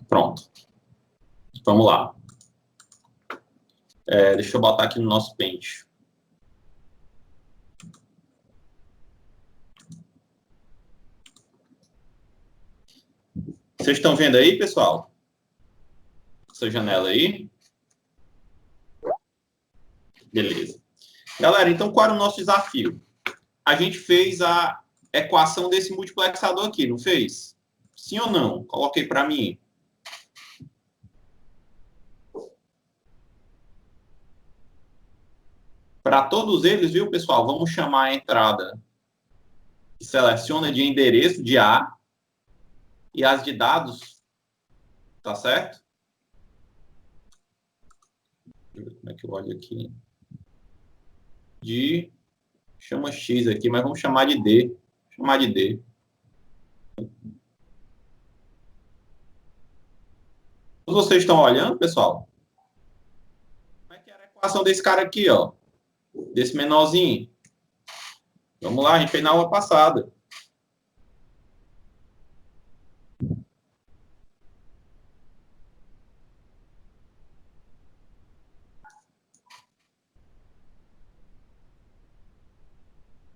Pronto. Vamos lá. Deixa eu botar aqui no nosso Paint. Vocês estão vendo aí, pessoal? Essa janela aí? Beleza. Galera, então qual era o nosso desafio? A gente fez a equação desse multiplexador aqui, não fez? Sim ou não? Coloquei para mim. Para todos eles, viu, pessoal? Vamos chamar a entrada que seleciona de endereço de A e as de dados, tá certo? Deixa eu ver como é que eu olho aqui. Chama X aqui, mas vamos chamar de D. Chamar de D. Vocês estão olhando, pessoal? Como é que era a equação desse cara aqui, ó? Desse menorzinho? Vamos lá, a gente fez na aula passada.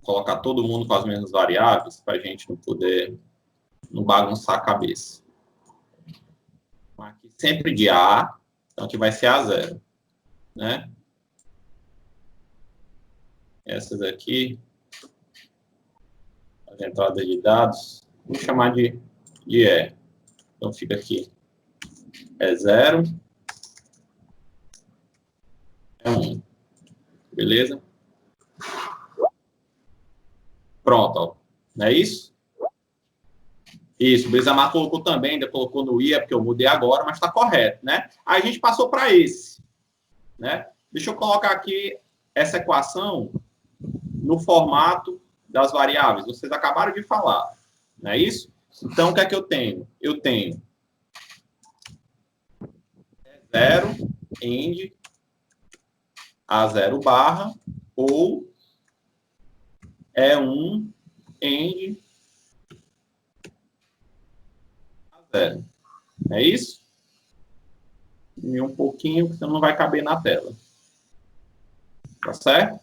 Colocar todo mundo com as mesmas variáveis para a gente não bagunçar a cabeça. Aqui sempre de A, então aqui vai ser A0, né? Essas aqui, as entradas de dados, vamos chamar de E. Então fica aqui E0, E1, beleza? Pronto, ó. Não é isso? Isso, o Besamar colocou também, ainda colocou no I, porque eu mudei agora, mas está correto, né? Aí a gente passou para esse, né? Deixa eu colocar aqui essa equação no formato das variáveis. Vocês acabaram de falar, não é isso? Então, o que é que eu tenho? Eu tenho E0, end, A0 barra, ou E1, end, A0. É isso? E um pouquinho, porque não vai caber na tela. Tá certo?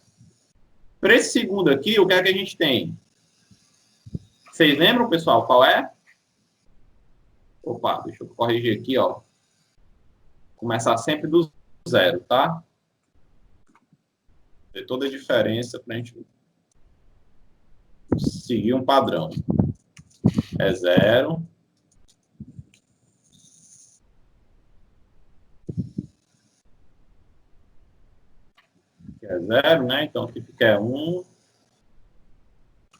Para esse segundo aqui, o que é que a gente tem? Vocês lembram, pessoal, qual é? Opa, deixa eu corrigir aqui, ó. Começar sempre do zero, tá? Ver toda a diferença para a gente seguir um padrão. É 0. É 0, né? Então aqui fica 1.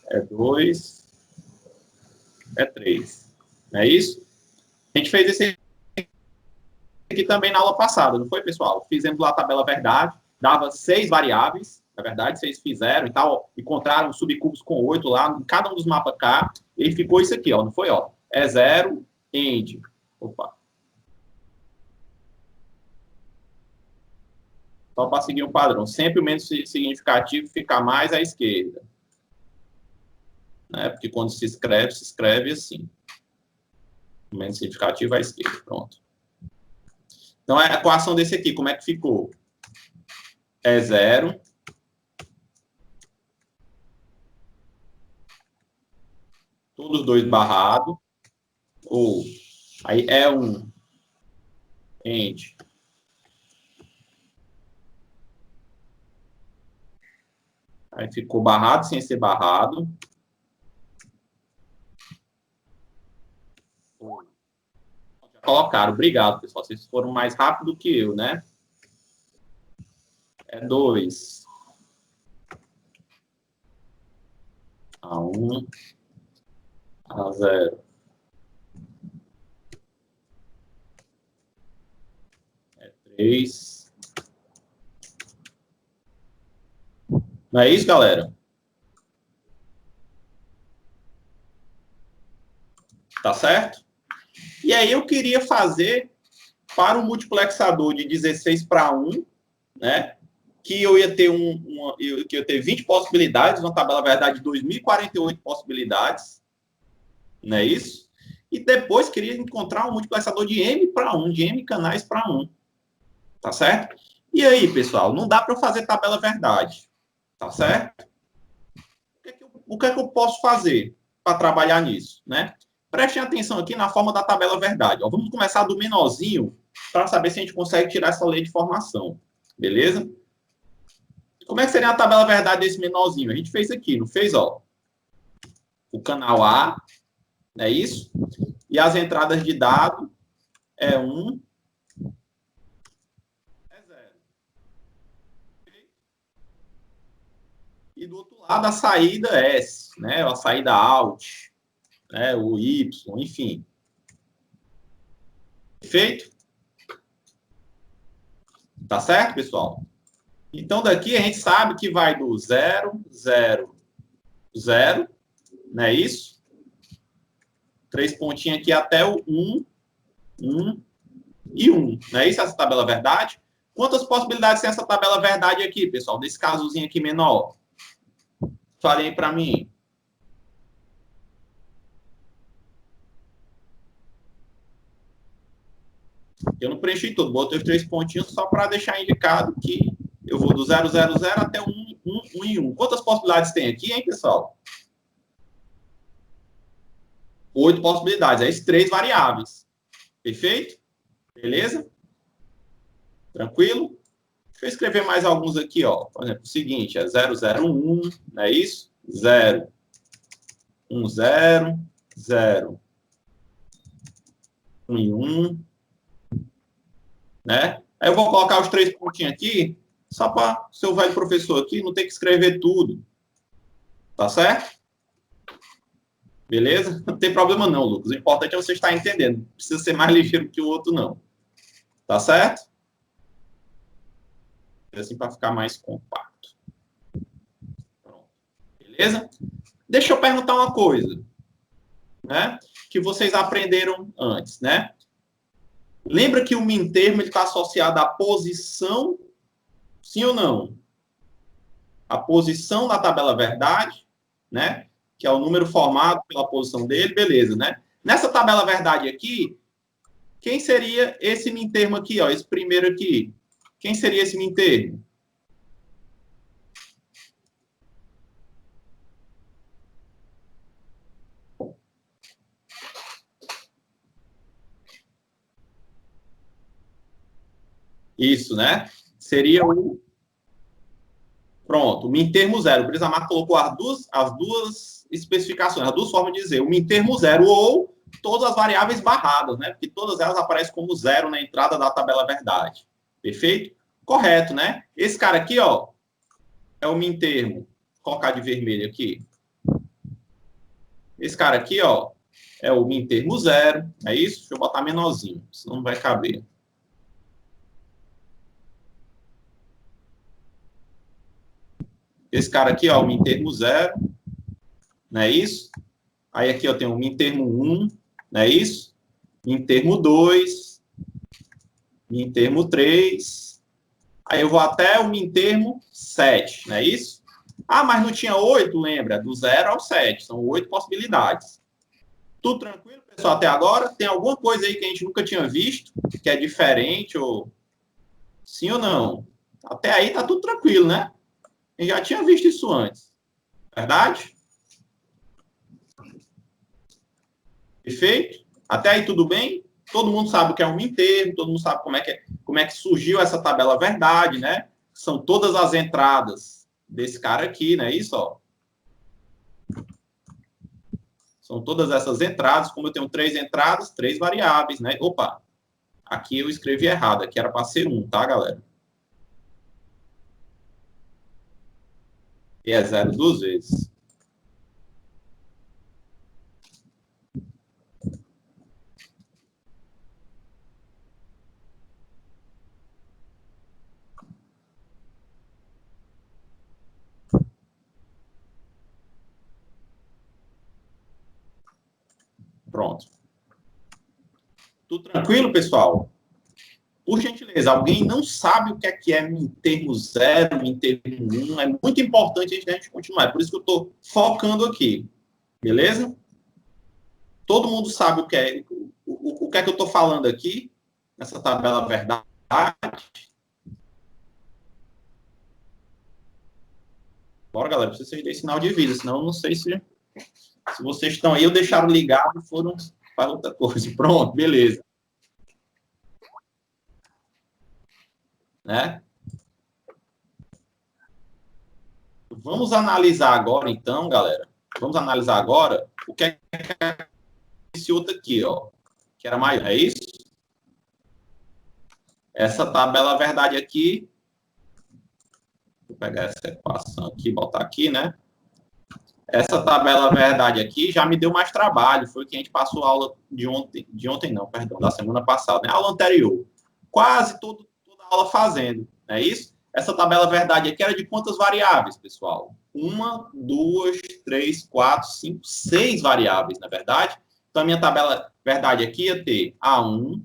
É 2. É 3. Não é isso? A gente fez esse aqui também na aula passada, não foi, pessoal? Fizemos lá a tabela verdade, dava 6 variáveis, na verdade, vocês fizeram e tal, encontraram subcubos com 8 lá, em cada um dos mapas K, e ficou isso aqui, ó, não foi, ó? É 0, end. Opa. Só para seguir um padrão. Sempre o menos significativo fica mais à esquerda. Né? Porque quando se escreve assim. O menos significativo à esquerda. Pronto. Então, a equação desse aqui, como é que ficou? É 0. Todos dois barrados. Ou, aí é 1. End. Aí ficou barrado sem ser barrado. Já colocaram. Obrigado, pessoal. Vocês foram mais rápido que eu, né? É 2. A1. A0. É 3. Não é isso, galera? Tá certo? E aí eu queria fazer para o multiplexador de 16 para 1, né? Que eu ia ter que eu ia ter 20 possibilidades, uma tabela verdade de 2048 possibilidades, não é isso? E depois queria encontrar um multiplexador de M para 1, de M canais para 1. Tá certo? E aí, pessoal, não dá para eu fazer tabela verdade. Tá certo? O que é que eu posso fazer para trabalhar nisso, né? Prestem atenção aqui na forma da tabela verdade. Ó, vamos começar do menorzinho para saber se a gente consegue tirar essa lei de formação. Beleza? Como é que seria a tabela verdade desse menorzinho? A gente fez aqui, não fez? Ó, o canal A, é isso? E as entradas de dado é 1, é 0. E do outro lado a saída S, né? A saída out, né? O Y, enfim. Perfeito? Tá certo, pessoal? Então, daqui a gente sabe que vai do 0, 0, 0, não é isso? 3 pontinhos aqui até o 1, 1 e 1. Não é isso essa tabela verdade? Quantas possibilidades tem essa tabela verdade aqui, pessoal? Desse casozinho aqui menor? Falem para mim. Eu não preenchi tudo, botei os 3 pontinhos só para deixar indicado que eu vou do 0, 0, 0 até 1, 1, 1 e 1. Quantas possibilidades tem aqui, hein, pessoal? 8 possibilidades. É isso, 3 variáveis. Perfeito? Beleza? Tranquilo? Deixa eu escrever mais alguns aqui, ó. Por exemplo, o seguinte, é 0, 0, 1, não é isso? 0, 1, 0, 0, 1 e 1, né? Aí eu vou colocar os 3 pontinhos aqui, só para o seu velho professor aqui não ter que escrever tudo. Tá certo? Beleza? Não tem problema não, Lucas. O importante é você estar entendendo. Não precisa ser mais ligeiro que o outro, não. Tá certo? Assim, para ficar mais compacto. Pronto. Beleza? Deixa eu perguntar uma coisa, né? Que vocês aprenderam antes, né? Lembra que o min termo está associado à posição, sim ou não? A posição na tabela verdade, né? Que é o número formado pela posição dele, beleza, né? Nessa tabela verdade aqui, quem seria esse min termo aqui, ó? Esse primeiro aqui. Quem seria esse min termo? Isso, né? Seria o... Pronto, o min termo zero. O Brisamar colocou as duas especificações, as duas formas de dizer. O min termo zero ou todas as variáveis barradas, né? Porque todas elas aparecem como zero na entrada da tabela verdade. Perfeito? Correto, né? Esse cara aqui, ó, é o min termo. Vou colocar de vermelho aqui. Esse cara aqui, ó, é o min termo zero. É isso? Deixa eu botar menorzinho, senão não vai caber. Esse cara aqui, ó, o min termo zero. Não é isso? Aí aqui eu tenho o min termo 1, não é isso? Min termo 2, min termo 3. Aí eu vou até o min termo 7, não é isso? Ah, mas não tinha 8, lembra? Do 0 ao 7. São 8 possibilidades. Tudo tranquilo, pessoal, até agora? Tem alguma coisa aí que a gente nunca tinha visto, que é diferente, ou sim ou não? Até aí tá tudo tranquilo, né? A gente já tinha visto isso antes. Verdade? Perfeito? Até aí tudo bem? Todo mundo sabe o que é um min termo, todo mundo sabe como é que surgiu essa tabela verdade, né? São todas as entradas desse cara aqui, né? Isso, ó. São todas essas entradas. Como eu tenho 3 entradas, 3 variáveis, né? Opa, aqui eu escrevi errado. Aqui era para ser 1, tá, galera? E é 0 duas vezes. Pronto. Tudo tranquilo, pessoal? Por gentileza, alguém não sabe o que é min termo 0, min termo 1? É muito importante a gente continuar. É por isso que eu estou focando aqui. Beleza? Todo mundo sabe o que é que eu estou falando aqui, nessa tabela verdade. Bora, galera, precisa vocês deem sinal de vida, senão eu não sei se vocês estão aí ou deixaram ligado e foram para outra coisa. Pronto, beleza. Né? Vamos analisar agora, então, galera. Vamos analisar agora o que é esse outro aqui, ó, que era maior, é isso? Essa tabela verdade aqui, vou pegar essa equação aqui, botar aqui, né? Essa tabela verdade aqui já me deu mais trabalho, foi que a gente passou a aula de ontem não, perdão, da semana passada, né? A aula anterior. Quase toda a aula fazendo, não é isso? Essa tabela verdade aqui era de quantas variáveis, pessoal? 1, 2, 3, 4, 5, 6 variáveis, na verdade. Então, a minha tabela verdade aqui ia ter A1,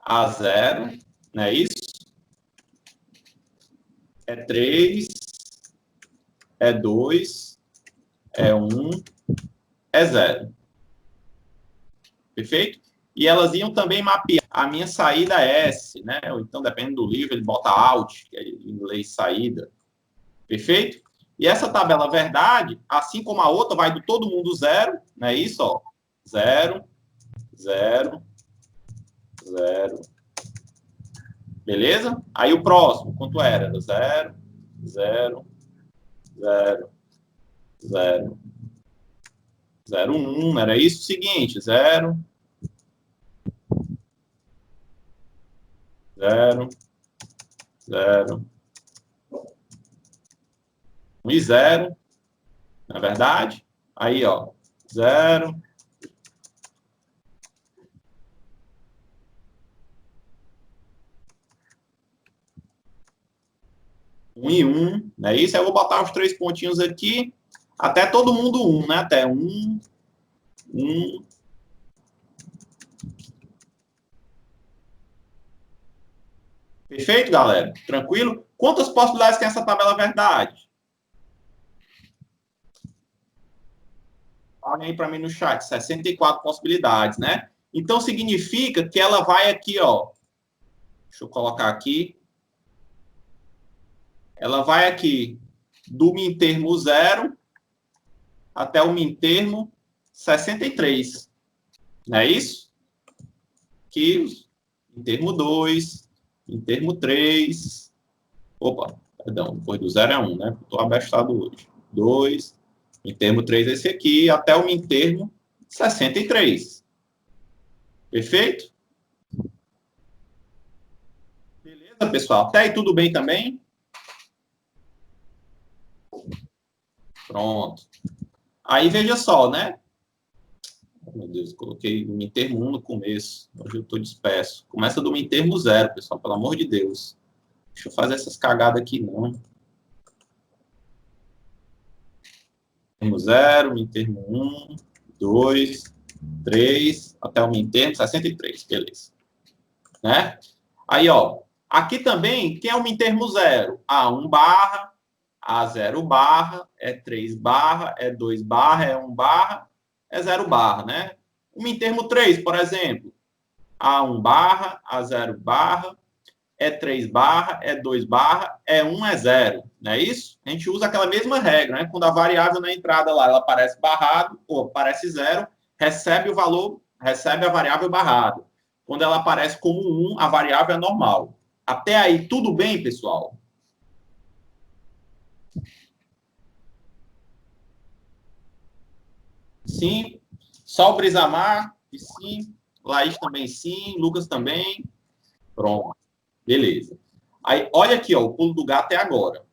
A0, não é isso? É 3, é 2, é 1, é 0. Perfeito? E elas iam também mapear a minha saída S, né? Ou então, dependendo do livro, ele bota out, que é em inglês saída. Perfeito? E essa tabela verdade, assim como a outra, vai do todo mundo 0, não é isso? Ó, 0, 0, 0. Beleza? Aí o próximo, quanto era? 0, 0, 0, 0, 0, 1. Era isso? O seguinte, 0, 0, 0, 1 e 0, na verdade. Aí, ó, 0, 1 e 1, não é isso? Eu vou botar os 3 pontinhos aqui, até todo mundo 1, né? Até 1, 1. Perfeito, galera? Tranquilo? Quantas possibilidades tem essa tabela verdade? Olhem aí para mim no chat, 64 possibilidades, né? Então, significa que ela vai aqui, ó. Deixa eu colocar aqui. Ela vai aqui do min termo 0 até o min termo 63. Não é isso? Aqui, min termo 2, min termo 3. Opa, perdão, depois do 0 é 1, né? Estou abestado hoje. 2, min termo 3 é esse aqui, até o min termo 63. Perfeito? Beleza, pessoal? Até aí tudo bem também? Pronto. Aí, veja só, né? Oh, meu Deus, coloquei o min termo 1 no começo. Hoje eu estou disperso. Começa do min termo 0, pessoal, pelo amor de Deus. Deixa eu fazer essas cagadas aqui, não. Termo 0, min termo 1, 2, 3, até o min termo 63, beleza. Né? Aí, ó, aqui também, quem é o min termo 0? A1 barra, A0 barra, E3 barra, E2 barra, E1 barra, E0 barra, né? O min termo 3, por exemplo, A1 barra, A0 barra, E3 barra, E2 barra, E1 é 0, não é isso? A gente usa aquela mesma regra, né? Quando a variável na entrada lá, ela aparece barrado, ou aparece 0, recebe o valor, recebe a variável barrado. Quando ela aparece como 1, a variável é normal. Até aí, tudo bem, pessoal? Sim. Só o Brisamar, sim. Laís também sim. Lucas também. Pronto. Beleza. Aí, olha aqui, ó, o pulo do gato é agora.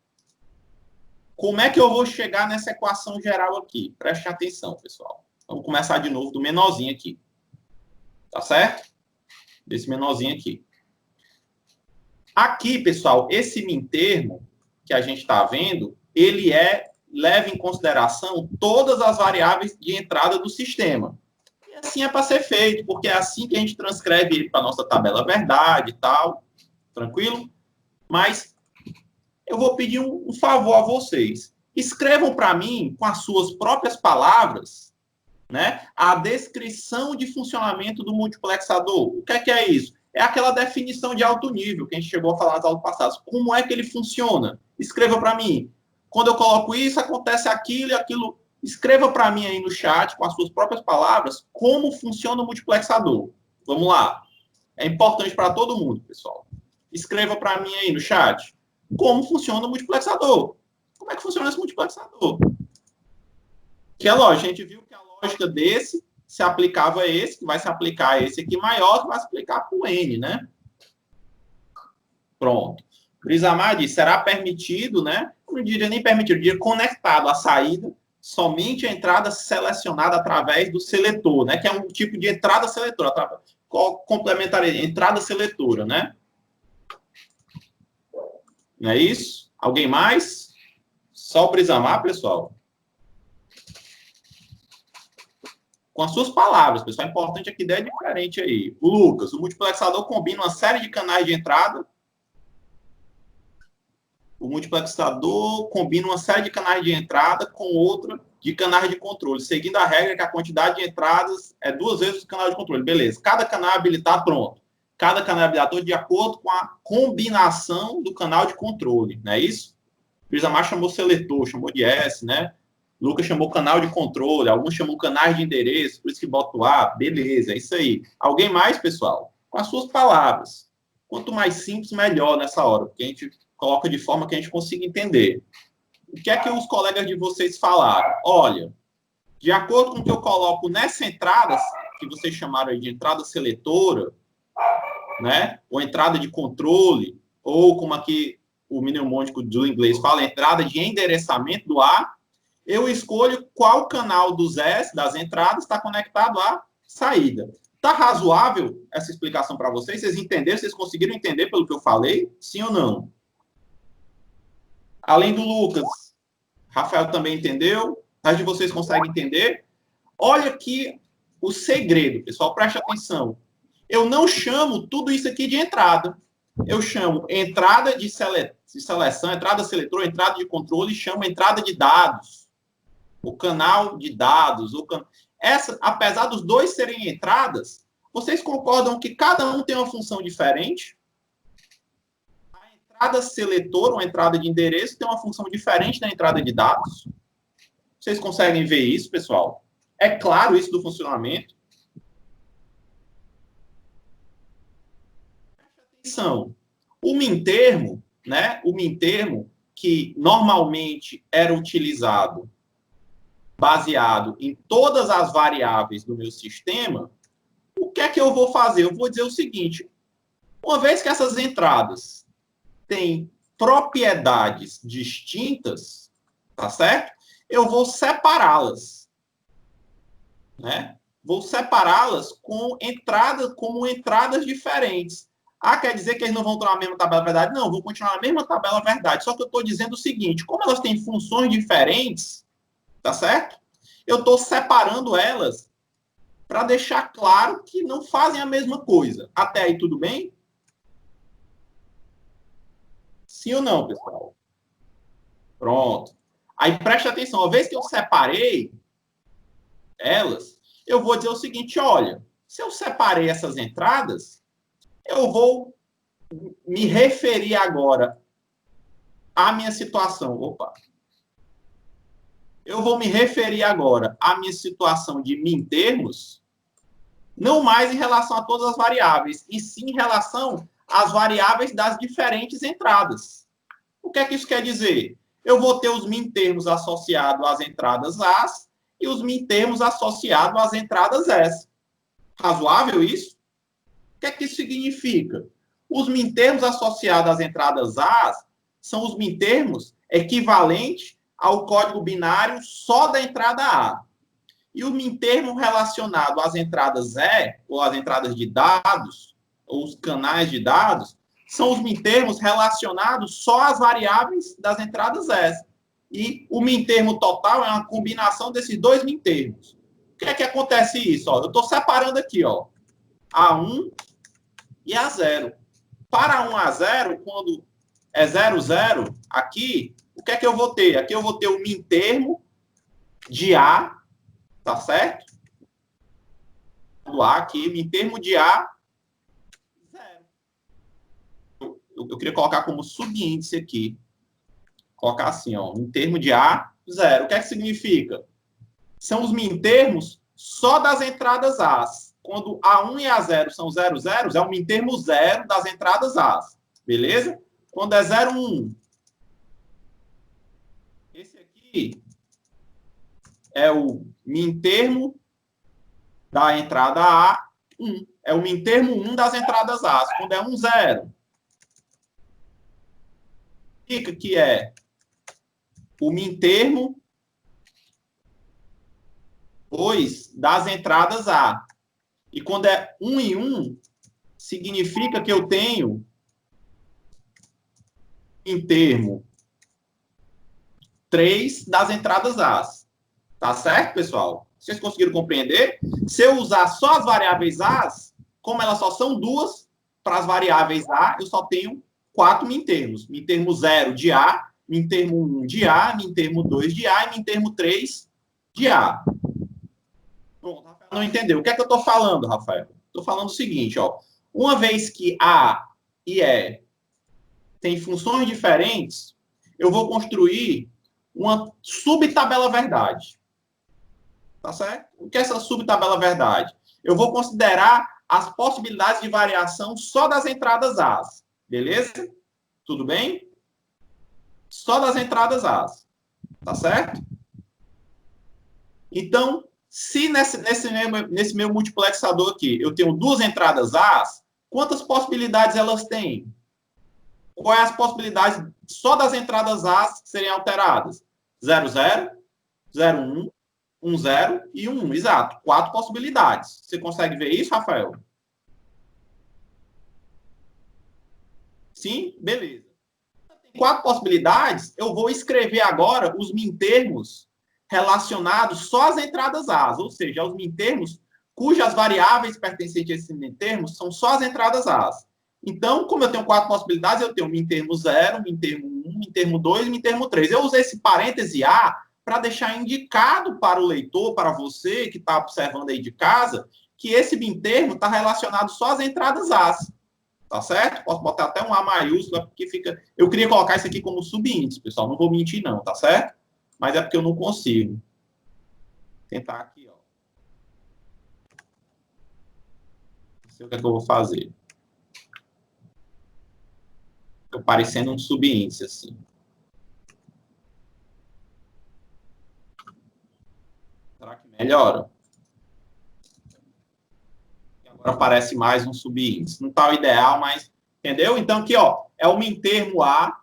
Como é que eu vou chegar nessa equação geral aqui? Preste atenção, pessoal. Vamos começar de novo do menorzinho aqui. Tá certo? Desse menorzinho aqui. Aqui, pessoal, esse min termo que a gente está vendo, ele leva em consideração todas as variáveis de entrada do sistema. E assim é para ser feito, porque é assim que a gente transcreve ele para a nossa tabela verdade e tal. Tranquilo? Mas eu vou pedir um favor a vocês. Escrevam para mim, com as suas próprias palavras, né? A descrição de funcionamento do multiplexador. O que é isso? É aquela definição de alto nível que a gente chegou a falar nas aulas passadas. Como é que ele funciona? Escreva para mim. Quando eu coloco isso, acontece aquilo e aquilo. Escreva para mim aí no chat, com as suas próprias palavras, como funciona o multiplexador. Vamos lá. É importante para todo mundo, pessoal. Escreva para mim aí no chat como funciona o multiplexador. Como é que funciona esse multiplexador? Que é lógico, a gente viu que a lógica desse se aplicava a esse, que vai se aplicar a esse aqui maior, que vai se aplicar para o N, né? Pronto. Brisamar diz, será permitido, né? Não diria nem permitido, diria conectado à saída, somente a entrada selecionada através do seletor, né? Que é um tipo de entrada seletora, complementaria, entrada seletora, né? Não é isso? Alguém mais? Só o Brisamar, pessoal? Com as suas palavras, pessoal. É importante aqui, ideia diferente aí. O Lucas, o multiplexador combina uma série de canais de entrada. O multiplexador combina uma série de canais de entrada com outra de canais de controle, seguindo a regra que a quantidade de entradas é 2 vezes o canal de controle. Beleza. Cada canal habilitado, pronto. Cada canal habilitado de acordo com a combinação do canal de controle. Não é isso? O Isamar chamou seletor, chamou de S, né? Lucas chamou canal de controle, alguns chamam canais de endereço, por isso que bota o A, beleza, é isso aí. Alguém mais, pessoal? Com as suas palavras. Quanto mais simples, melhor nessa hora, porque a gente coloca de forma que a gente consiga entender. O que é que os colegas de vocês falaram? Olha, de acordo com o que eu coloco nessa entrada, que vocês chamaram aí de entrada seletora, né? Ou entrada de controle, ou como aqui o mnemônico do inglês fala, entrada de endereçamento do A, eu escolho qual canal dos S, das entradas, está conectado à saída. Está razoável essa explicação para vocês? Vocês entenderam? Vocês conseguiram entender pelo que eu falei? Sim ou não? Além do Lucas, Rafael também entendeu? As de vocês conseguem entender? Olha aqui o segredo, pessoal, preste atenção. Eu não chamo tudo isso aqui de entrada. Eu chamo entrada de seleção, entrada seletora, entrada de controle, chamo entrada de dados. O canal de dados. Apesar dos dois serem entradas, vocês concordam que cada um tem uma função diferente? A entrada seletora, uma entrada de endereço, tem uma função diferente da entrada de dados? Vocês conseguem ver isso, pessoal? É claro isso do funcionamento? Atenção. O mintermo, né? O mintermo que normalmente era utilizado baseado em todas as variáveis do meu sistema, o que é que eu vou fazer? Eu vou dizer o seguinte, uma vez que essas entradas têm propriedades distintas, tá certo? Eu vou separá-las, né? Vou separá-las como entradas diferentes. Ah, quer dizer que eles não vão estar na mesma tabela verdade? Não, vou continuar na mesma tabela verdade. Só que eu estou dizendo o seguinte, como elas têm funções diferentes, tá certo? Eu estou separando elas para deixar claro que não fazem a mesma coisa. Até aí, tudo bem? Sim ou não, pessoal? Pronto. Aí, preste atenção. Uma vez que eu separei elas, eu vou dizer o seguinte, olha, se eu separei essas entradas, eu vou me referir agora à minha situação. Opa! Eu vou me referir agora à minha situação de mintermos, não mais em relação a todas as variáveis, e sim em relação às variáveis das diferentes entradas. O que é que isso quer dizer? Eu vou ter os mintermos associados às entradas As e os mintermos associados às entradas S. Razoável isso? O que é que isso significa? Os mintermos associados às entradas As são os mintermos equivalentes ao código binário só da entrada A. E o mintermo relacionado às entradas E, ou às entradas de dados, ou os canais de dados, são os mintermos relacionados só às variáveis das entradas S. E o mintermo total é uma combinação desses dois mintermos. O que é que acontece isso? Ó, eu estou separando aqui, ó, A1 e A0. Para 1 a 0, quando é 0, 0, aqui, o que é que eu vou ter? Aqui eu vou ter o mintermo de A, tá certo? do A aqui, em termo de A, 0. Eu queria colocar como subíndice aqui. Colocar assim, ó, em termo de A, 0. O que é que significa? São os mintermos só das entradas As. Quando A1 e A0 são 0, 0, é o mintermo 0 das entradas As. Beleza? Quando é 0, 1. Esse aqui é o mintermo da entrada A, 1. É o mintermo 1 das entradas As. Quando é 1, 0. Significa que é o mintermo 2 das entradas A. E quando é 1 e 1, significa que eu tenho mintermo 3 das entradas A. Tá certo, pessoal? Vocês conseguiram compreender? Se eu usar só as variáveis A, como elas só são duas, para as variáveis A, eu só tenho 4 mintermos. Mintermo 0 de A, mintermo 1 de A, mintermo 2 de A e mintermo 3 de A. Pronto, Rafael não entendeu. O que é que eu estou falando, Rafael? Estou falando o seguinte, ó. Uma vez que A e E têm funções diferentes, eu vou construir uma subtabela verdade. Tá certo? O que é essa subtabela verdade? Eu vou considerar as possibilidades de variação só das entradas As. Beleza? Tudo bem? Só das entradas As. Tá certo? Então, se nesse meu multiplexador aqui eu tenho duas entradas As, quantas possibilidades elas têm? Quais as possibilidades só das entradas As serem alteradas? 0, 0, 0, 1, 1, 0 e 1, exato. 4 possibilidades. Você consegue ver isso, Rafael? Sim? Beleza. Tem 4 possibilidades. Eu vou escrever agora os mintermos relacionados só às entradas As, ou seja, os mintermos cujas variáveis pertencentes a esses mintermos são só as entradas As. Então, como eu tenho 4 possibilidades, eu tenho mintermo 0, mintermo 1, mintermo 2 e mintermo 3. Eu usei esse parêntese A para deixar indicado para o leitor, para você que está observando aí de casa, que esse mintermo está relacionado só às entradas As. Tá certo? Posso botar até um A maiúsculo, porque fica... Eu queria colocar isso aqui como subíndice, pessoal. Não vou mentir, não, tá certo? Mas é porque eu não consigo. Vou tentar aqui, ó. Não sei o que é que eu vou fazer. Estou parecendo um subíndice, assim. Será que melhora? Agora parece mais um subíndice. Não está o ideal, mas... Entendeu? Então, aqui, ó, é o mintermo A,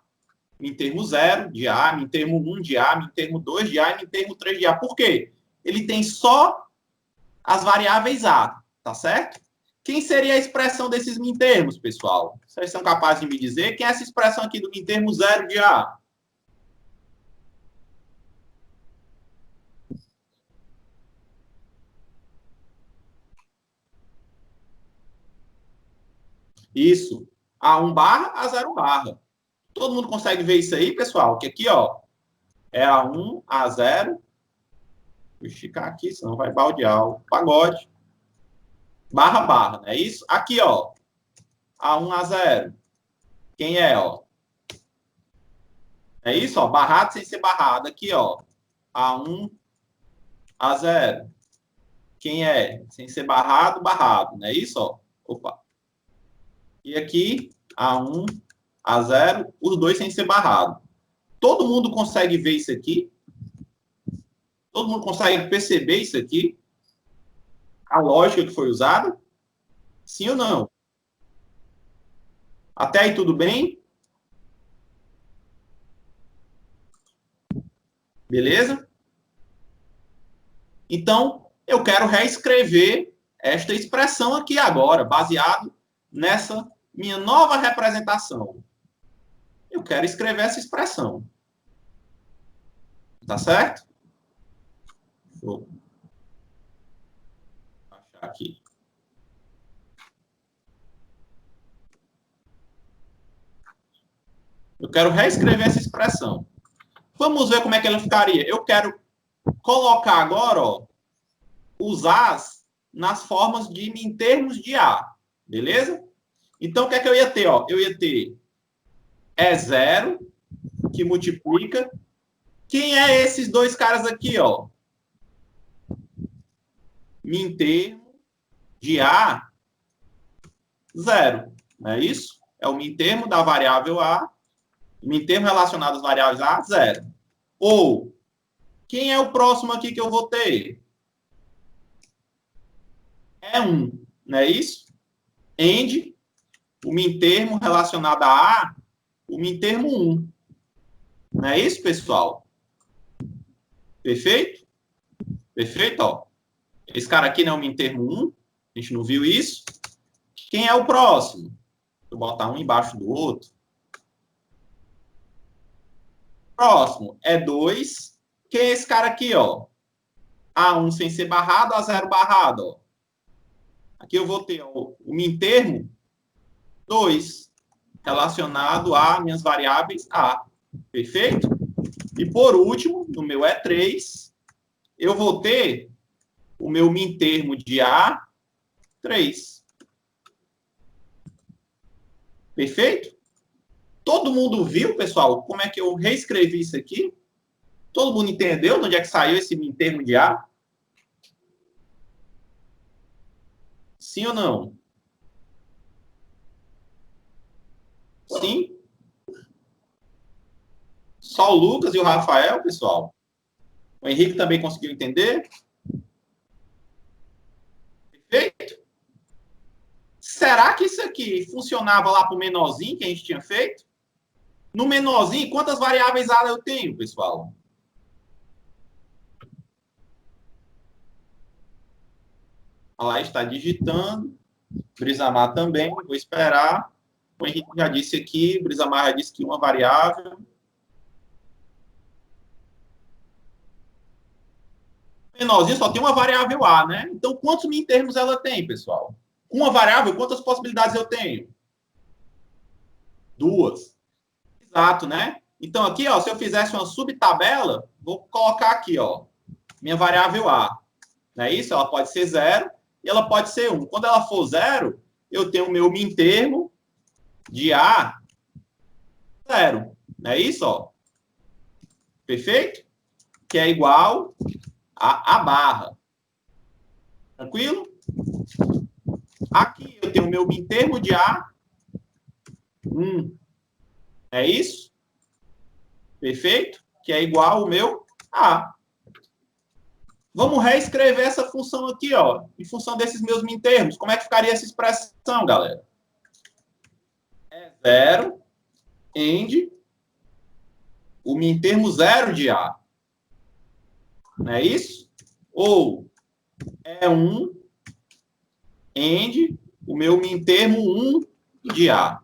mintermo 0 de A, mintermo 1 de A, mintermo 2 de A e mintermo 3 de A. Por quê? Ele tem só as variáveis A, tá certo? Quem seria a expressão desses mintermos, pessoal? Vocês são capazes de me dizer? Quem é essa expressão aqui do mintermo 0 de A? Isso. A1 barra, A0 barra. Todo mundo consegue ver isso aí, pessoal? Que aqui, ó, é A1, A0. Vou esticar aqui, senão vai baldear o pagode. Barra, barra, não é isso? Aqui, ó, A1, A0. Quem é, ó? É isso, ó, barrado sem ser barrado. Aqui, ó, A1, A0. Quem é? Sem ser barrado, barrado, não é isso, ó? Opa. E aqui, A1, A0, os dois sem ser barrado. Todo mundo consegue ver isso aqui? Todo mundo consegue perceber isso aqui? A lógica que foi usada? Sim ou não? Até aí tudo bem? Beleza? Então, eu quero reescrever esta expressão aqui agora, baseado nessa minha nova representação. Eu quero escrever essa expressão. Tá certo? Vou achar aqui. Eu quero reescrever essa expressão. Vamos ver como é que ela ficaria. Eu quero colocar agora, ó, os As nas formas de mintermos de A, beleza? Então, o que é que eu ia ter? Ó? Eu ia ter E0, que multiplica. Quem é esses dois caras aqui, ó? Mintermo de A, 0. Não é isso? É o mintermo da variável A, mintermo relacionado às variáveis A, 0. Ou, quem é o próximo aqui que eu vou ter? É 1, não é isso? End, o mintermo relacionado a A, o mintermo 1. Não é isso, pessoal? Perfeito? Perfeito, ó. Esse cara aqui não é o mintermo 1, a gente não viu isso. Quem é o próximo? Vou botar um embaixo do outro. Próximo é 2. Quem é esse cara aqui, ó? A1 sem ser barrado, A0 barrado, ó. Aqui eu vou ter ó, o mintermo 2, relacionado a minhas variáveis A. Perfeito? E por último, no meu E3, eu vou ter o meu mintermo de A3. Perfeito? Todo mundo viu, pessoal, como é que eu reescrevi isso aqui? Todo mundo entendeu de onde é que saiu esse mintermo de A? Sim ou não? Sim? Só o Lucas e o Rafael, pessoal? O Henrique também conseguiu entender? Perfeito? Será que isso aqui funcionava lá para o menorzinho que a gente tinha feito? No menorzinho, quantas variáveis A eu tenho, pessoal? Lá está digitando. Brisamar também, vou esperar. O Henrique já disse aqui, Brisamar já disse que uma variável. Menorzinho só tem uma variável A, né? Então, quantos mintermos ela tem, pessoal? Com uma variável, quantas possibilidades eu tenho? 2. Exato, né? Então, aqui, ó, se eu fizesse uma subtabela, vou colocar aqui, ó, minha variável A. Não é isso? Ela pode ser 0 e ela pode ser 1. Quando ela for 0, eu tenho o meu mintermo de A 0. Não é isso? Ó? Perfeito? Que é igual a barra. Tranquilo? Aqui eu tenho o meu mintermo de A 1. É isso? Perfeito? Que é igual ao meu A. Vamos reescrever essa função aqui, ó, em função desses meus mintermos. Como é que ficaria essa expressão, galera? É 0, end, o mintermo 0 de A. Não é isso? Ou é 1, end, o meu mintermo 1 de A.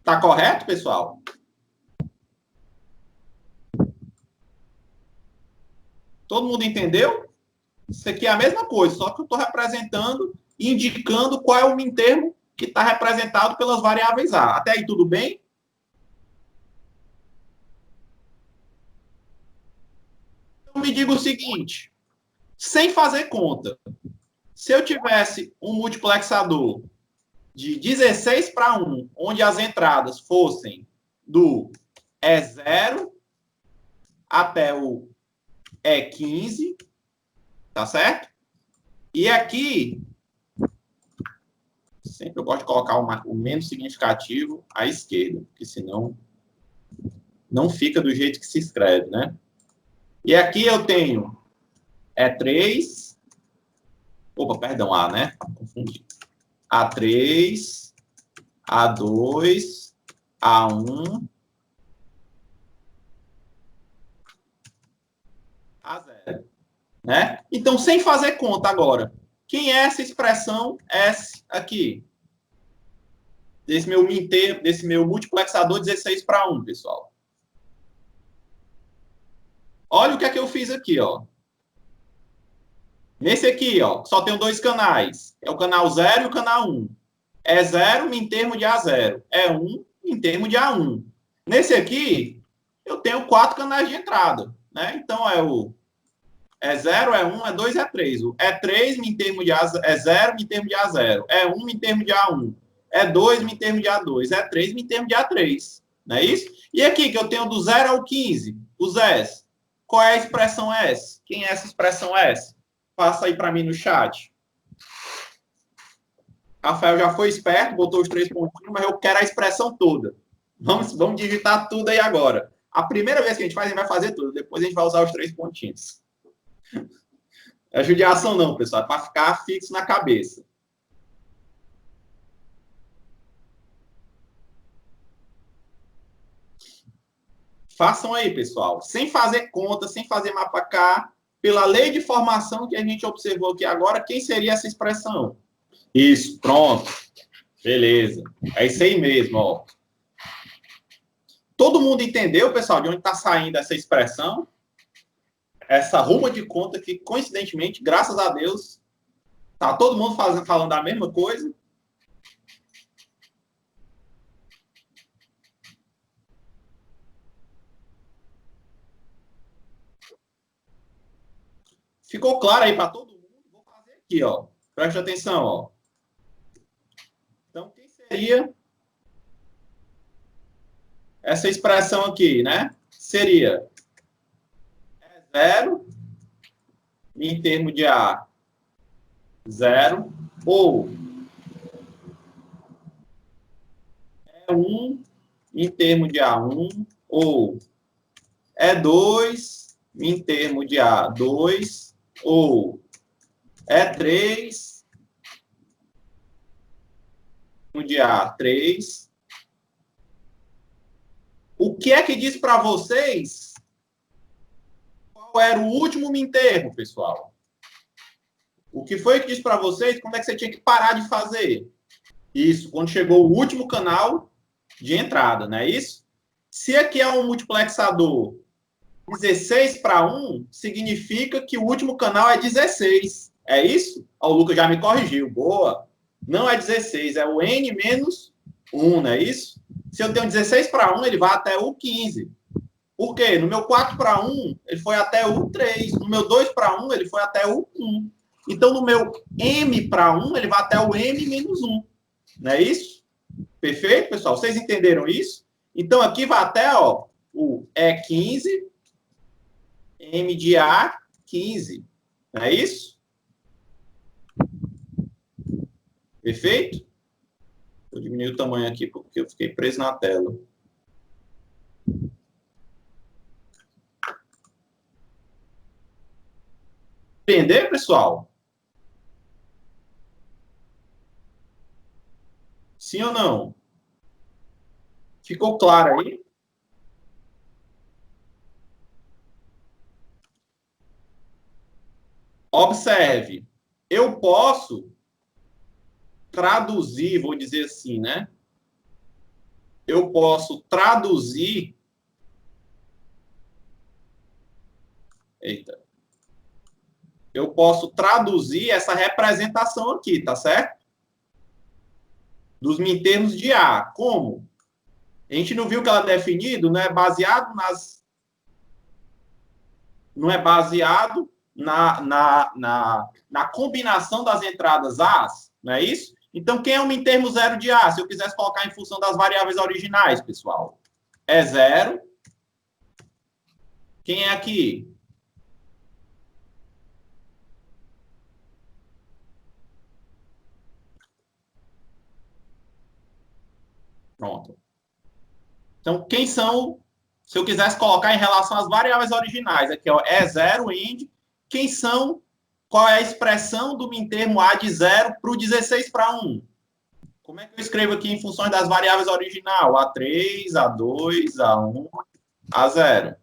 Tá correto, pessoal? Todo mundo entendeu? Isso aqui é a mesma coisa, só que eu estou representando e indicando qual é o mintermo que está representado pelas variáveis A. Até aí tudo bem? Então me diga o seguinte, sem fazer conta, se eu tivesse um multiplexador de 16 para 1, onde as entradas fossem do E0 até o E15, tá certo? E aqui, sempre eu gosto de colocar o menos significativo à esquerda, porque senão não fica do jeito que se escreve, né? E aqui eu tenho E3, opa, perdão, A, né? Confundi. A3, A2, A1, A0, né? Então, sem fazer conta agora, quem é essa expressão S aqui? Desse meu multiplexador 16 para 1, pessoal. Olha o que é que eu fiz aqui, ó. Nesse aqui, ó, só tenho dois canais. É o canal 0 e o canal 1. É 0 em termos de A0. É 1 em termos de A1. Nesse aqui, eu tenho 4 canais de entrada, né? Então, é o É 0, é 1, é 2, é 3. É 3 em termos de A, é 0 em termos de A0. É 1 em termos de A1. É 2 em termos de A2. É 3 em termos de A3. Não é isso? E aqui, que eu tenho do 0 ao 15, os S. Qual é a expressão S? Quem é essa expressão S? Passa aí para mim no chat. Rafael já foi esperto, botou os 3 pontinhos, mas eu quero a expressão toda. Vamos digitar tudo aí agora. A primeira vez que a gente vai fazer tudo. Depois a gente vai usar os 3 pontinhos. É judiação não, pessoal. É para ficar fixo na cabeça. Façam aí, pessoal. Sem fazer conta, sem fazer mapa K. Pela lei de formação que a gente observou aqui agora, quem seria essa expressão? Isso, pronto. Beleza. É isso aí mesmo, ó. Todo mundo entendeu, pessoal, de onde está saindo essa expressão? Essa arruma de conta que, coincidentemente, graças a Deus, tá todo mundo falando a mesma coisa. Ficou claro aí para todo mundo? Vou fazer aqui, ó. Preste atenção, ó. Então, quem seria essa expressão aqui, né? Seria 0 em termos de A, 0, ou é 1 em termos de A1, ou é 2 em termos de A2, ou é 3 de A3. O que é que diz para vocês qual era o último mintermo, pessoal? O que foi que disse para vocês quando é que você tinha que parar de fazer? Isso, quando chegou o último canal de entrada, não é isso? Se aqui é um multiplexador 16 para 1, significa que o último canal é 16. É isso? Ó, o Lucas já me corrigiu. Boa. Não é 16, é o N menos 1, não é isso? Se eu tenho 16 para 1, ele vai até o 15. Por quê? No meu 4 para 1, ele foi até o 3. No meu 2 para 1, ele foi até o 1. Então, no meu M para 1, ele vai até o M menos 1. Não é isso? Perfeito, pessoal? Vocês entenderam isso? Então, aqui vai até ó, o E15, M de A15. Não é isso? Perfeito? Vou diminuir o tamanho aqui, porque eu fiquei preso na tela. Entender, pessoal? Sim ou não? Ficou claro aí? Observe. Eu posso traduzir, vou dizer assim, né? Eu posso traduzir. Eita. Eu posso traduzir essa representação aqui, tá certo? Dos mintermos de A. Como? A gente não viu que ela é definido, não é baseado nas. Não é baseado na combinação das entradas A, não é isso? Então, quem é o mintermo zero de A? Se eu quisesse colocar em função das variáveis originais, pessoal. É 0. Quem é aqui? Pronto. Então, quem são, se eu quisesse colocar em relação às variáveis originais, aqui ó, é 0, end, quem são, qual é a expressão do mintermo A de 0 para o 16 para 1? Como é que eu escrevo aqui em funções das variáveis original? A3, A2, A1, A0.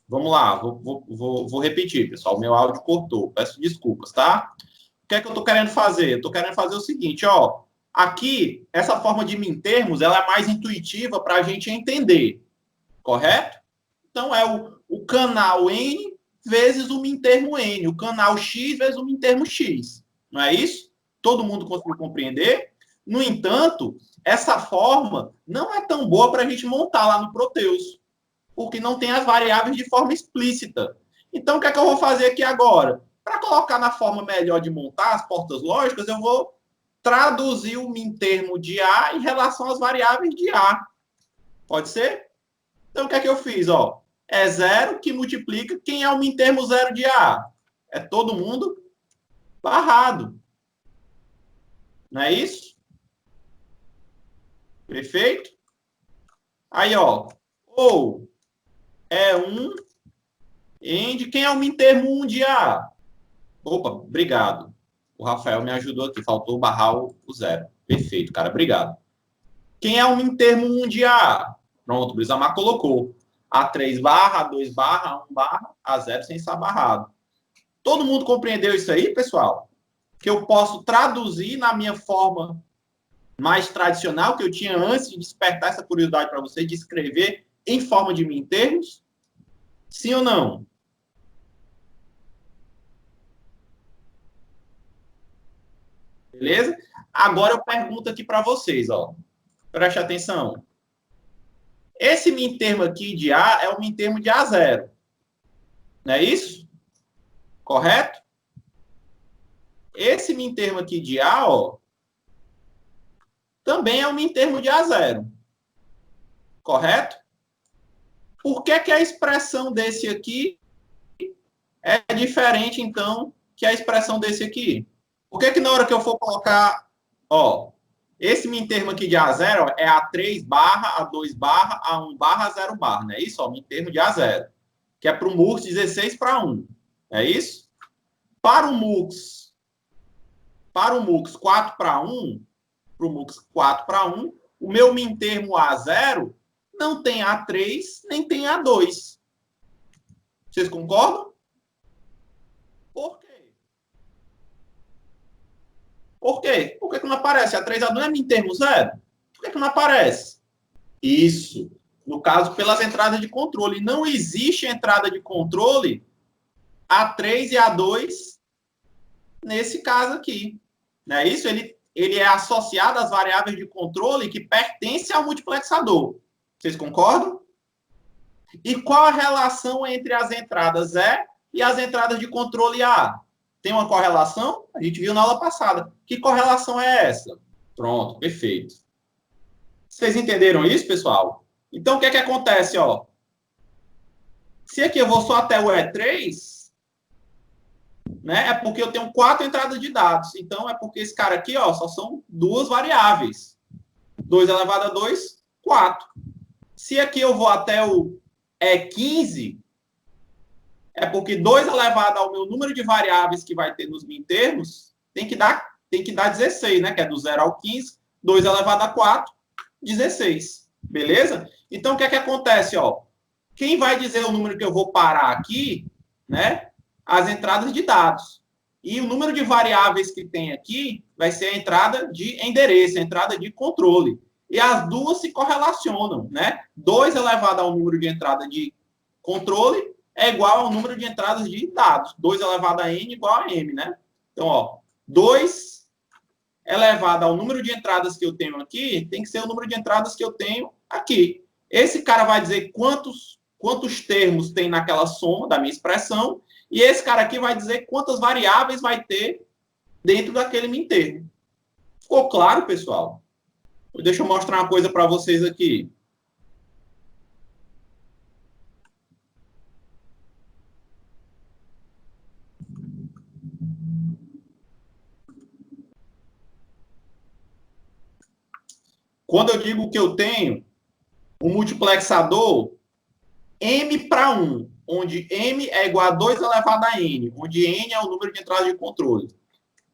Vamos lá, vou repetir, pessoal. Meu áudio cortou, peço desculpas, tá? O que é que eu estou querendo fazer? Eu estou querendo fazer o seguinte, ó. Aqui, essa forma de mintermos, ela é mais intuitiva para a gente entender, correto? Então, é o canal N vezes o mintermo N, o canal X vezes o mintermo X. Não é isso? Todo mundo conseguiu compreender? No entanto, essa forma não é tão boa para a gente montar lá no Proteus, porque não tem as variáveis de forma explícita. Então, o que é que eu vou fazer aqui agora? Para colocar na forma melhor de montar as portas lógicas, eu vou traduzir o mintermo de A em relação às variáveis de A. Pode ser? Então, o que é que eu fiz? Ó, é zero que multiplica. Quem é o mintermo zero de A? É todo mundo barrado. Não é isso? Perfeito? Aí, ó. Ou é 1 end. Quem é o mintermo 1 de A? Opa, obrigado. O Rafael me ajudou aqui. Faltou barrar o zero. Perfeito, cara. Obrigado. Quem é o mintermo 1 de A? Pronto, o Brisamar colocou. A3 barra, A2 barra, A1 barra, A0 sem estar barrado. Todo mundo compreendeu isso aí, pessoal? Que eu posso traduzir na minha forma mais tradicional, que eu tinha antes de despertar essa curiosidade para vocês, de escrever em forma de mintermos? Sim ou não? Beleza? Agora eu pergunto aqui para vocês, ó. Preste atenção. Esse mintermo aqui de A é o mintermo de A0. Não é isso? Correto? Esse mintermo aqui de A, ó, também é um mintermo de A0. Correto? Por que a expressão desse aqui é diferente, então, que a expressão desse aqui? Por que na hora que eu for colocar, ó, esse mintermo aqui de A0 ó, é A3 barra, A2 barra, A1 barra, A0 barra, não é isso? Ó, mintermo de A0, que é para o MUX 16 para 1. É isso? Para o MUX 4 para 1, para o MUX 4 para 1, o meu mintermo A0 não tem A3, nem tem A2. Vocês concordam? Por quê? Por quê? Por que não aparece? A3, A2 não é mintermo zero? Por que não aparece? Isso. No caso, pelas entradas de controle. Não existe entrada de controle A3 e A2 nesse caso aqui. Não é isso? Ele é associado às variáveis de controle que pertencem ao multiplexador. Vocês concordam? E qual a relação entre as entradas E e as entradas de controle A? Tem uma correlação? A gente viu na aula passada. Que correlação é essa? Pronto, perfeito. Vocês entenderam isso, pessoal? Então, o que é que acontece, ó? Se aqui eu vou só até o E3, né, é porque eu tenho 4 entradas de dados. Então, é porque esse cara aqui, ó, só são 2 variáveis. 2 elevado a 2, 4. Se aqui eu vou até o E15, é porque 2 elevado ao meu número de variáveis que vai ter nos mintermos tem que dar 16, né? Que é do 0 ao 15. 2 elevado a 4, 16. Beleza? Então, o que é que acontece, ó? Quem vai dizer o número que eu vou parar aqui, né? As entradas de dados. E o número de variáveis que tem aqui vai ser a entrada de endereço, a entrada de controle. E as duas se correlacionam, né? 2 elevado ao número de entrada de controle é igual ao número de entradas de dados. 2 elevado a n igual a m, né? Então, ó, 2 elevado ao número de entradas que eu tenho aqui tem que ser o número de entradas que eu tenho aqui. Esse cara vai dizer quantos termos tem naquela soma da minha expressão, e esse cara aqui vai dizer quantas variáveis vai ter dentro daquele mintermo. Ficou claro, pessoal? Deixa eu mostrar uma coisa para vocês aqui. Quando eu digo que eu tenho um multiplexador M para 1, onde M é igual a 2 elevado a N, onde N é o número de entrada de controle.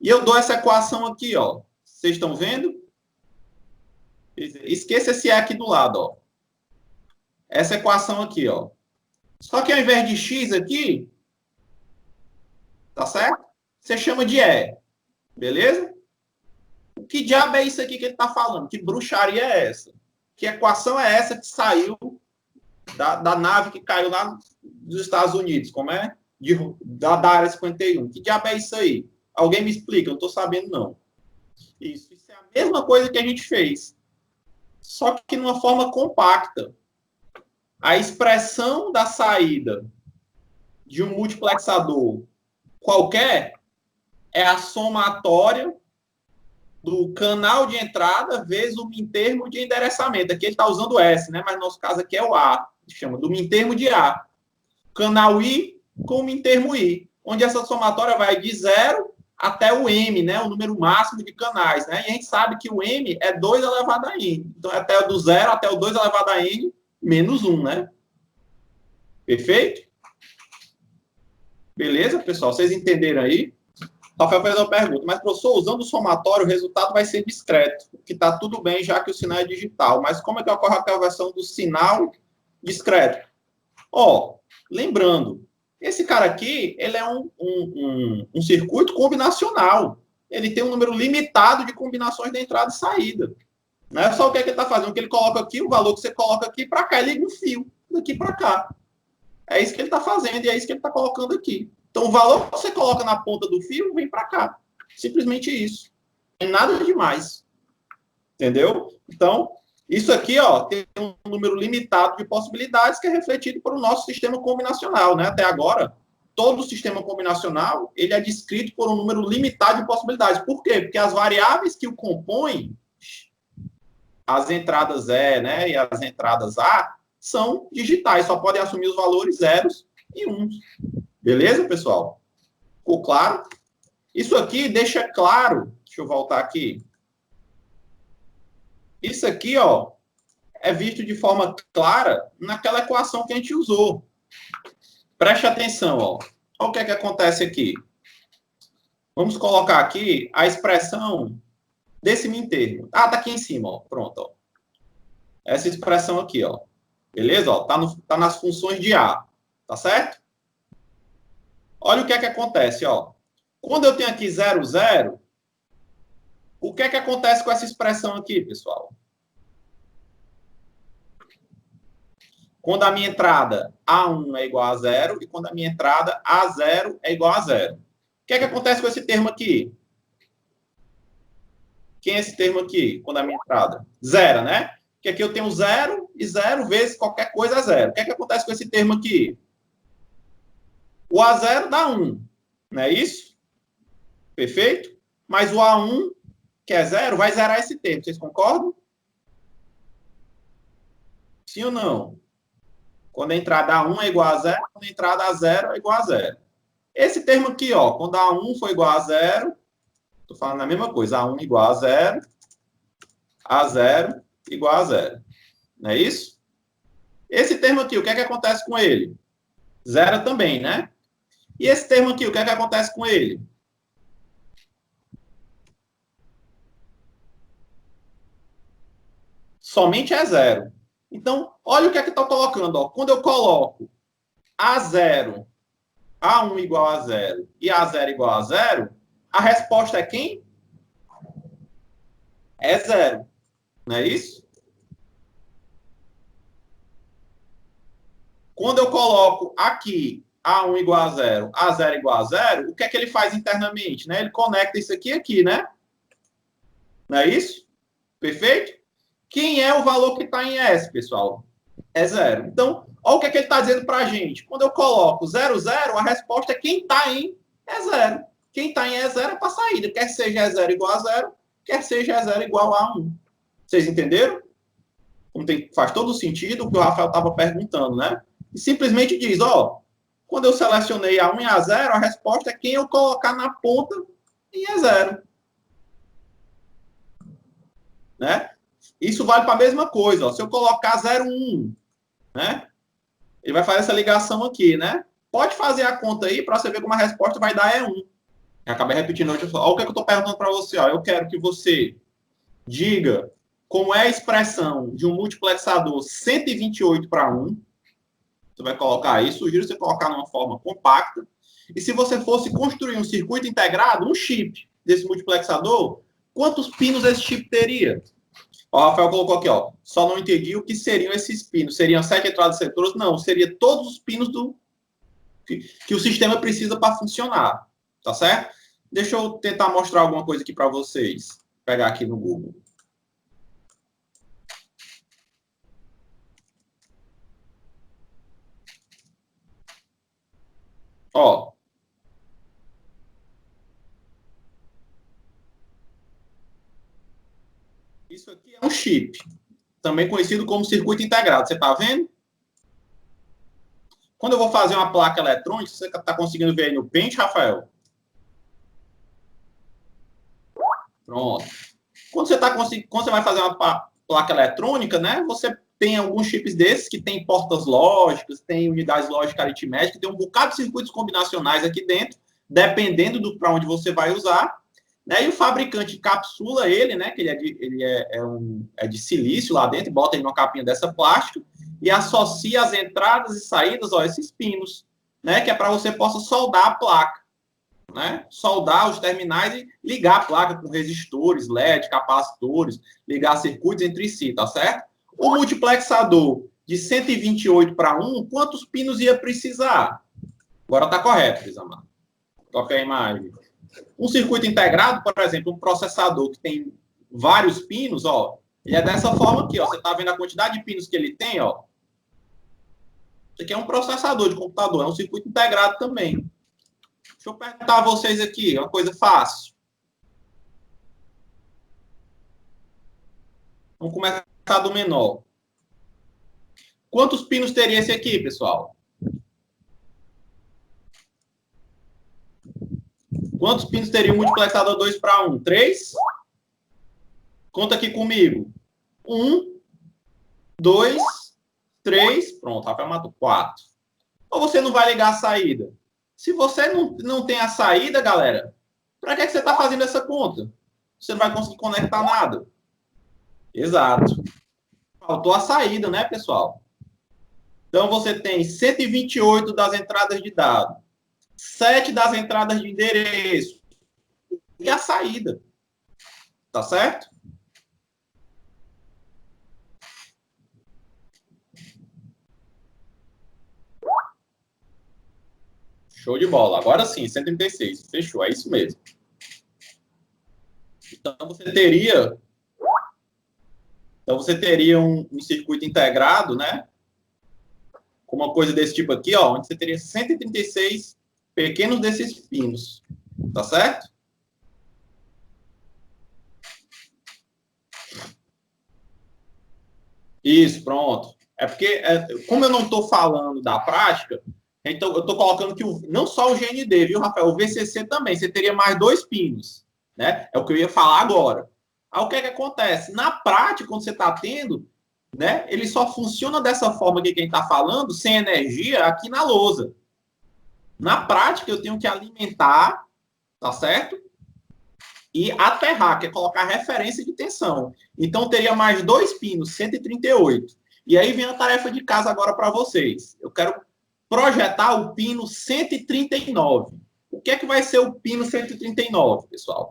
E eu dou essa equação aqui, ó. Vocês estão vendo? Esqueça esse E aqui do lado, ó. Essa equação aqui, ó. Só que ao invés de X aqui, tá certo? Você chama de E. Beleza? Que diabo é isso aqui que ele está falando? Que bruxaria é essa? Que equação é essa que saiu da nave que caiu lá dos Estados Unidos? Como é? Da Área 51. Que diabo é isso aí? Alguém me explica, eu não estou sabendo, não. Isso é a mesma coisa que a gente fez, só que numa forma compacta. A expressão da saída de um multiplexador qualquer é a somatória do canal de entrada vezes o mintermo de endereçamento. Aqui ele está usando S, né? Mas no nosso caso aqui é o A. Chama do mintermo de A. Canal I com o mintermo I. Onde essa somatória vai de 0 até o M, né? O número máximo de canais, né? E a gente sabe que o M é 2 elevado a N. Então, até do 0 até o 2 elevado a N menos 1, né? Perfeito? Beleza, pessoal? Vocês entenderam aí? Rafael fez uma pergunta, mas, professor, usando o somatório, o resultado vai ser discreto, que está tudo bem, já que o sinal é digital. Mas como é que ocorre a conversão do sinal discreto? Ó, lembrando, esse cara aqui, ele é um circuito combinacional. Ele tem um número limitado de combinações de entrada e saída. Não é só o que ele está fazendo, o que ele coloca aqui, o valor que você coloca aqui para cá, ele liga um fio daqui para cá. É isso que ele está fazendo e é isso que ele está colocando aqui. Então, o valor que você coloca na ponta do fio vem para cá. Simplesmente isso. Não tem nada demais. Entendeu? Então, isso aqui, ó, tem um número limitado de possibilidades que é refletido por o nosso sistema combinacional, né? Até agora, todo o sistema combinacional, ele é descrito por um número limitado de possibilidades. Por quê? Porque as variáveis que o compõem, as entradas E, né, e as entradas A, são digitais, só podem assumir os valores zeros e uns. Beleza, pessoal? Ficou claro? Isso aqui deixa claro, deixa eu voltar aqui. Isso aqui, ó, é visto de forma clara naquela equação que a gente usou. Preste atenção, ó. Olha o que é que acontece aqui. Vamos colocar aqui a expressão desse mintermo. Ah, tá aqui em cima, ó. Pronto, ó. Essa expressão aqui, ó. Beleza? Ó, tá nas funções de A. Tá certo? Olha o que é que acontece, ó. Quando eu tenho aqui 0, 0, o que é que acontece com essa expressão aqui, pessoal? Quando a minha entrada A1 é igual a 0 e quando a minha entrada A0 é igual a 0. O que é que acontece com esse termo aqui? Quem é esse termo aqui, quando a minha entrada? Zero, né? Porque aqui eu tenho 0 e 0 vezes qualquer coisa é 0. O que é que acontece com esse termo aqui? O A0 dá 1, não é isso? Perfeito? Mas o A1, que é 0, vai zerar esse termo. Vocês concordam? Sim ou não? Quando a entrada A1 é igual a 0, quando a entrada A0 é igual a 0. Esse termo aqui, ó, quando A1 for igual a 0, estou falando a mesma coisa, A1 igual a 0, A0 igual a 0. Não é isso? Esse termo aqui, o que é que acontece com ele? Zero também, né? E esse termo aqui, o que é que acontece com ele? Somente é 0. Então, olha o que é que estou colocando. Ó. Quando eu coloco A0, A1 igual a 0 e A0 igual a 0, a resposta é quem? É 0. Não é isso? Quando eu coloco aqui A1 igual a 0, A0 igual a 0, o que é que ele faz internamente? Né? Ele conecta isso aqui, né? Não é isso? Perfeito? Quem é o valor que está em S, pessoal? É 0. Então, olha o que é que ele está dizendo para a gente. Quando eu coloco 0, 0, a resposta é quem está em E0. Quem está em E0 é para a saída. Quer seja E0 igual a 0, quer seja E0 igual a 1. Vocês entenderam? Faz todo sentido o que o Rafael estava perguntando, né? E simplesmente diz, ó, quando eu selecionei A1 e A0, a resposta é quem eu colocar na ponta em E0. Né? Isso vale para a mesma coisa. Ó. Se eu colocar 0, 1, né? Ele vai fazer essa ligação aqui, né? Pode fazer a conta aí para você ver como a resposta vai dar é 1. Eu acabei repetindo hoje. Olha o que eu estou perguntando para você. Ó. Eu quero que você diga como é a expressão de um multiplexador 128 para 1. Você vai colocar aí. Sugiro você colocar numa forma compacta. E se você fosse construir um circuito integrado, um chip desse multiplexador, quantos pinos esse chip teria? O Rafael colocou aqui, ó. Só não entendi o que seriam esses pinos. Seriam 7 entradas setoras? Não, seria todos os pinos que o sistema precisa para funcionar. Tá certo? Deixa eu tentar mostrar alguma coisa aqui para vocês. pegar aqui no Google. Ó. Isso aqui é um chip, também conhecido como circuito integrado. Você está vendo? Quando eu vou fazer uma placa eletrônica, você está conseguindo ver aí no Paint, Rafael? Pronto. Quando você vai fazer uma placa eletrônica, né? Você tem alguns chips desses que tem portas lógicas, tem unidades lógicas aritméticas, tem um bocado de circuitos combinacionais aqui dentro, dependendo do para onde você vai usar. Né? E o fabricante encapsula ele, né? Que ele é de silício lá dentro, bota ele numa capinha dessa plástica e associa as entradas e saídas, ó, esses pinos, né? Que é para você possa soldar a placa. Né? Soldar os terminais e ligar a placa com resistores, LED, capacitores, ligar circuitos entre si, tá certo? O multiplexador de 128 para 1, quantos pinos ia precisar? Agora tá correto, Isamar. Toca a imagem. Um circuito integrado, por exemplo, um processador que tem vários pinos, ó, ele é dessa forma aqui, ó. Você tá vendo a quantidade de pinos que ele tem, ó. Isso aqui é um processador de computador, é um circuito integrado também. Deixa eu perguntar a vocês aqui, uma coisa fácil. Vamos começar do menor. Quantos pinos teria esse aqui, pessoal? Quantos pinos teria o multiplexador 2 para 1? 3? Conta aqui comigo. 1, 2, 3. Pronto, Rafael matou 4. Ou você não vai ligar a saída? Se você não tem a saída, galera, para que você está fazendo essa conta? Você não vai conseguir conectar nada. Exato. Faltou a saída, né, pessoal? Então, você tem 128 das entradas de dado, 7 das entradas de endereço e a saída. Tá certo? Show de bola. Agora sim, 136. Fechou, é isso mesmo. Então, você teria um circuito integrado, né? Com uma coisa desse tipo aqui, ó, onde você teria 136 pequenos desses pinos. Tá certo? Isso, pronto. É porque, como eu não estou falando da prática, então eu estou colocando que não só o GND, viu, Rafael? O VCC também. Você teria mais 2 pinos, né? É o que eu ia falar agora. Aí o que é que acontece? Na prática, quando você está tendo, né? Ele só funciona dessa forma que quem está falando, sem energia, aqui na lousa. Na prática, eu tenho que alimentar, tá certo? E aterrar, que é colocar referência de tensão. Então, teria mais 2 pinos, 138. E aí vem a tarefa de casa agora para vocês. Eu quero projetar o pino 139. O que é que vai ser o pino 139, pessoal?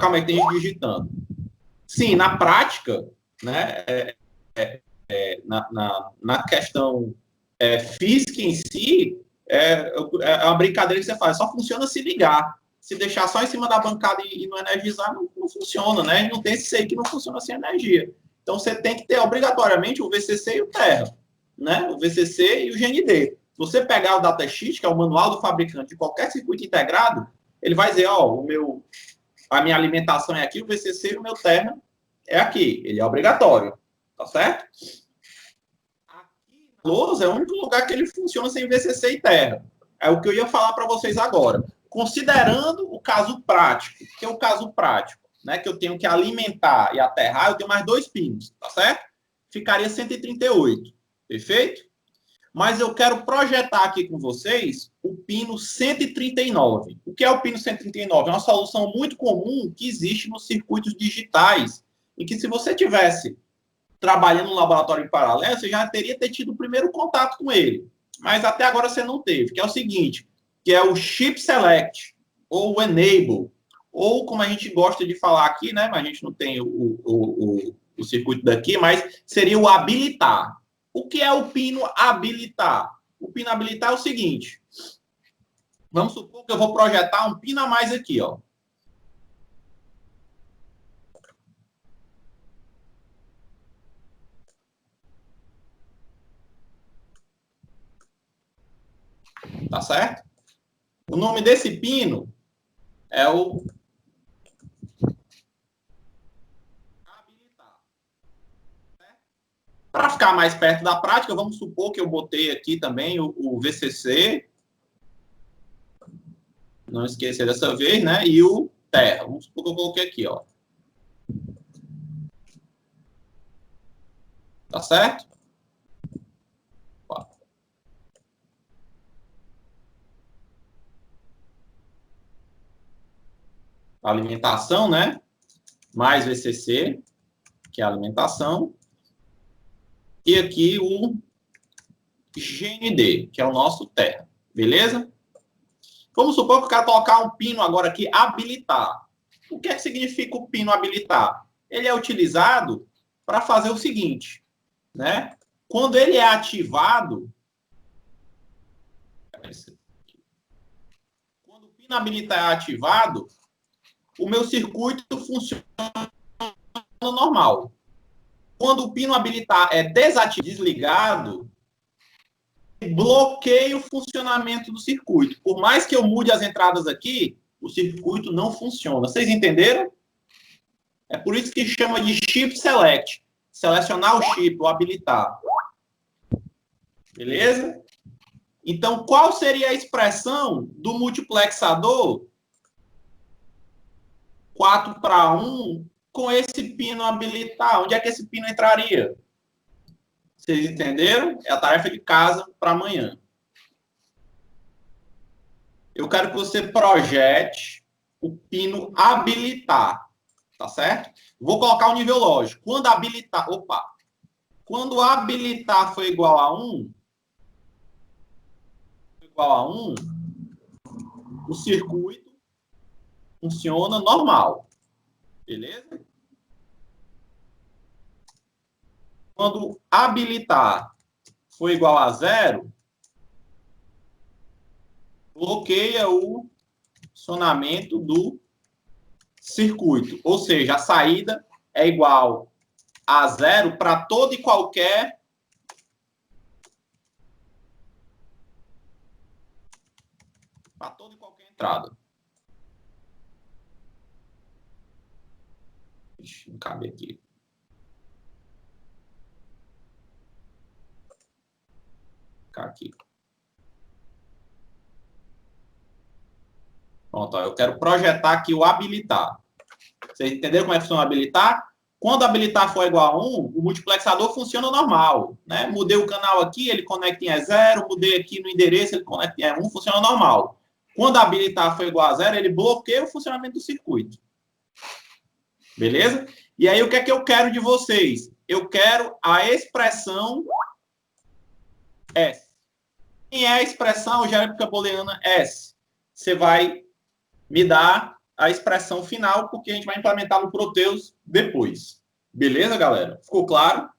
Calma aí, tem gente digitando. Sim, na prática, né, na questão física em si, é uma brincadeira que você faz. Só funciona se ligar. Se deixar só em cima da bancada e não energizar, não funciona, né? Não tem esse sei que não funciona sem energia. Então, você tem que ter, obrigatoriamente, o VCC e o Terra, né? O VCC e o GND. Se você pegar o datasheet, que é o manual do fabricante de qualquer circuito integrado, ele vai dizer, ó, a minha alimentação é aqui, o VCC e o meu Terra é aqui. Ele é obrigatório, tá certo? Aqui na lousa é o único lugar que ele funciona sem VCC e Terra. É o que eu ia falar para vocês agora. Considerando o caso prático, que é o caso prático, né, que eu tenho que alimentar e aterrar, eu tenho mais 2 pinos, tá certo? Ficaria 138, perfeito? Mas eu quero projetar aqui com vocês o pino 139. O que é o pino 139? É uma solução muito comum que existe nos circuitos digitais, e que se você tivesse trabalhando no laboratório em paralelo, você já teria tido o primeiro contato com ele. Mas até agora você não teve, que é o seguinte, que é o Chip Select, ou o Enable, ou como a gente gosta de falar aqui, né? Mas a gente não tem o circuito daqui, mas seria o habilitar. O que é o pino habilitar? O pino habilitar é o seguinte, vamos supor que eu vou projetar um pino a mais aqui, ó. Tá certo? O nome desse pino é o habilitar. Para ficar mais perto da prática, vamos supor que eu botei aqui também o VCC. Não esquecer dessa vez, né? E o terra. Vamos supor que eu coloquei aqui, ó. Tá certo? Alimentação, né? Mais VCC, que é a alimentação. E aqui o GND, que é o nosso terra. Beleza? Vamos supor que eu quero colocar um pino agora aqui, habilitar. O que é que significa o pino habilitar? Ele é utilizado para fazer o seguinte, né? Quando ele é ativado, quando o pino habilitar é ativado, o meu circuito funciona normal. Quando o pino habilitar é desativado, desligado, bloqueia o funcionamento do circuito. Por mais que eu mude as entradas aqui, o circuito não funciona. Vocês entenderam? É por isso que chama de chip select. Selecionar o chip, o habilitar. Beleza? Então, qual seria a expressão do multiplexador 4:1 com esse pino habilitar? Onde é que esse pino entraria? Vocês entenderam? É a tarefa de casa para amanhã. Eu quero que você projete o pino habilitar. Tá certo? Vou colocar o nível lógico. Quando habilitar... Opa! Quando habilitar for igual a 1, o circuito funciona normal. Beleza? Quando habilitar for igual a 0, bloqueia o funcionamento do circuito. Ou seja, a saída é igual a 0 para toda e qualquer entrada. Ixi, não cabe aqui. Ficar aqui. Pronto, ó, eu quero projetar aqui o habilitar. Vocês entenderam como é que funciona o habilitar? Quando habilitar for igual a 1, o multiplexador funciona normal. Né? Mudei o canal aqui, ele conecta em E0, mudei aqui no endereço, ele conecta em E1, funciona normal. Quando habilitar for igual a 0, ele bloqueia o funcionamento do circuito. Beleza? E aí, o que é que eu quero de vocês? Eu quero a expressão S. Quem é a expressão algébrica booleana S? Você vai me dar a expressão final, porque a gente vai implementar no Proteus depois. Beleza, galera? Ficou claro?